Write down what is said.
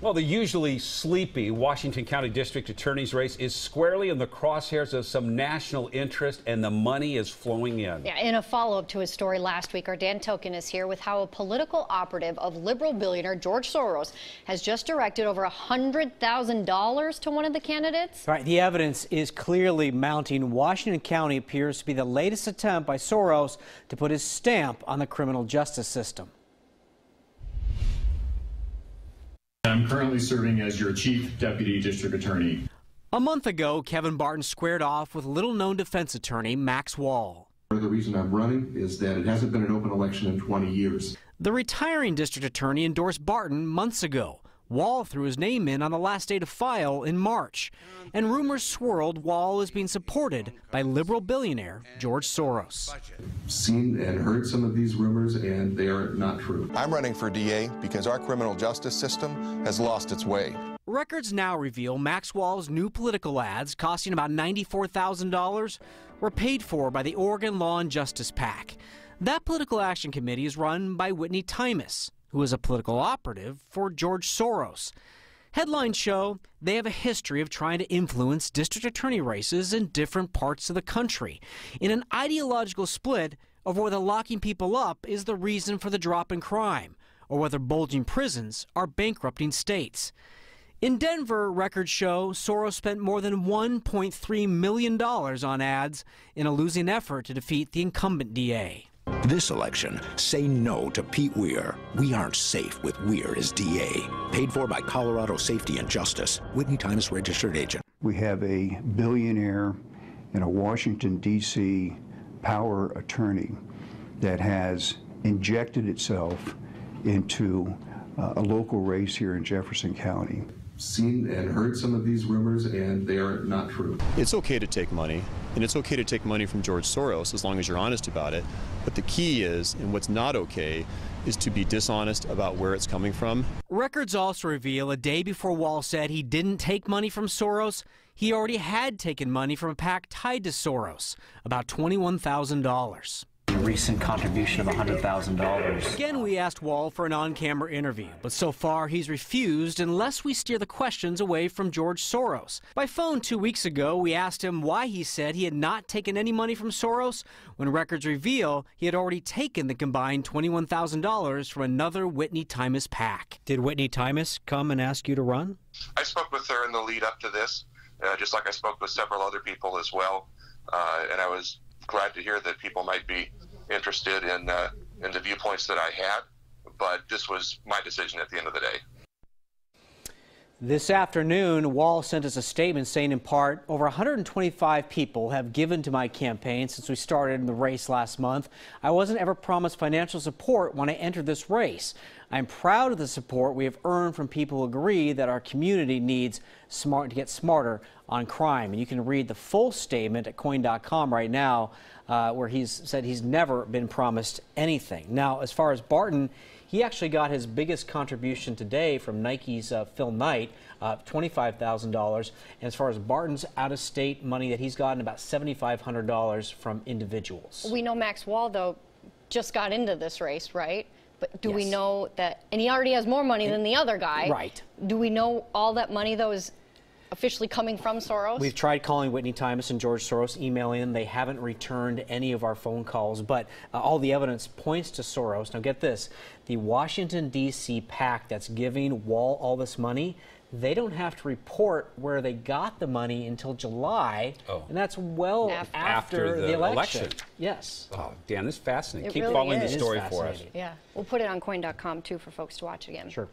Well, the usually sleepy Washington County District Attorney's race is squarely in the crosshairs of some national interest, and the money is flowing in. Yeah, in a follow-up to his story last week, our Dan Token is here with how a political operative of liberal billionaire George Soros has just directed over $100,000 to one of the candidates. Right, the evidence is clearly mounting. Washington County appears to be the latest attempt by Soros to put his stamp on the criminal justice system. I'm currently serving as your Chief Deputy District Attorney. A month ago, Kevin Barton squared off with little-known defense attorney Max Wall. The reason I'm running is that it hasn't been an open election in 20 years. The retiring district attorney endorsed Barton months ago. Wall threw his name in on the last day to file in March. And rumors swirled Wall is being supported by liberal billionaire George Soros. Seen and heard some of these rumors, and they are not true. I'm running for DA because our criminal justice system has lost its way. Records now reveal Max Wall's new political ads, costing about $94,000, were paid for by the Oregon Law and Justice PAC. That political action committee is run by Whitney Timus, who is a political operative for George Soros. Headlines show they have a history of trying to influence district attorney races in different parts of the country, in an ideological split of whether locking people up is the reason for the drop in crime, or whether bulging prisons are bankrupting states. In Denver, records show Soros spent more than $1.3 million on ads in a losing effort to defeat the incumbent DA. This election, say no to Pete Weir. We aren't safe with Weir as DA. Paid for by Colorado Safety and Justice. Whitney Times registered agent. We have a billionaire and a Washington, D.C. power attorney that has injected itself into a local race here in Jefferson County. Seen and heard some of these rumors, and they are not true. It's okay to take money, and it's okay to take money from George Soros as long as you're honest about it. But the key is, and what's not okay, is to be dishonest about where it's coming from. Records also reveal a day before Wall said he didn't take money from Soros, he already had taken money from a PAC tied to Soros, about $21,000. A recent contribution of $100,000. Again, we asked Wall for an on-camera interview, but so far he's refused unless we steer the questions away from George Soros. By phone 2 weeks ago, we asked him why he said he had not taken any money from Soros, when records reveal he had already taken the combined $21,000 from another Whitney Timus PAC. Did Whitney Timus come and ask you to run? I spoke with her in the lead up to this, just like I spoke with several other people as well, and I was glad to hear that people might be interested in the viewpoints that I had, but this was my decision at the end of the day. This afternoon, Wall sent us a statement saying, in part, over 125 people have given to my campaign since we started in the race last month. I wasn't ever promised financial support when I entered this race. I'm proud of the support we have earned from people who agree that our community needs to get smarter on crime. And you can read the full statement at coin.com right now, where he's said he's never been promised anything. Now, as far as Barton, he actually got his biggest contribution today from Nike's Phil Knight, $25,000. And as far as Barton's out-of-state money that he's gotten, about $7,500 from individuals. We know Max Wall, though, just got into this race, right? But do we Yes. know that, and he already has more money than the other guy. Right. Do we know all that money, though, is officially coming from Soros? We've tried calling Whitney Timus and George Soros, emailing them. They haven't returned any of our phone calls, but all the evidence points to Soros. Now get this, the Washington, D.C. PAC that's giving Wall all this money, they don't have to report where they got the money until July, and that's well after the election. Yes. Oh, Dan, this is fascinating. It Keep really following the is. story for us. Yeah. We'll put it on coin.com, too, for folks to watch again. Sure.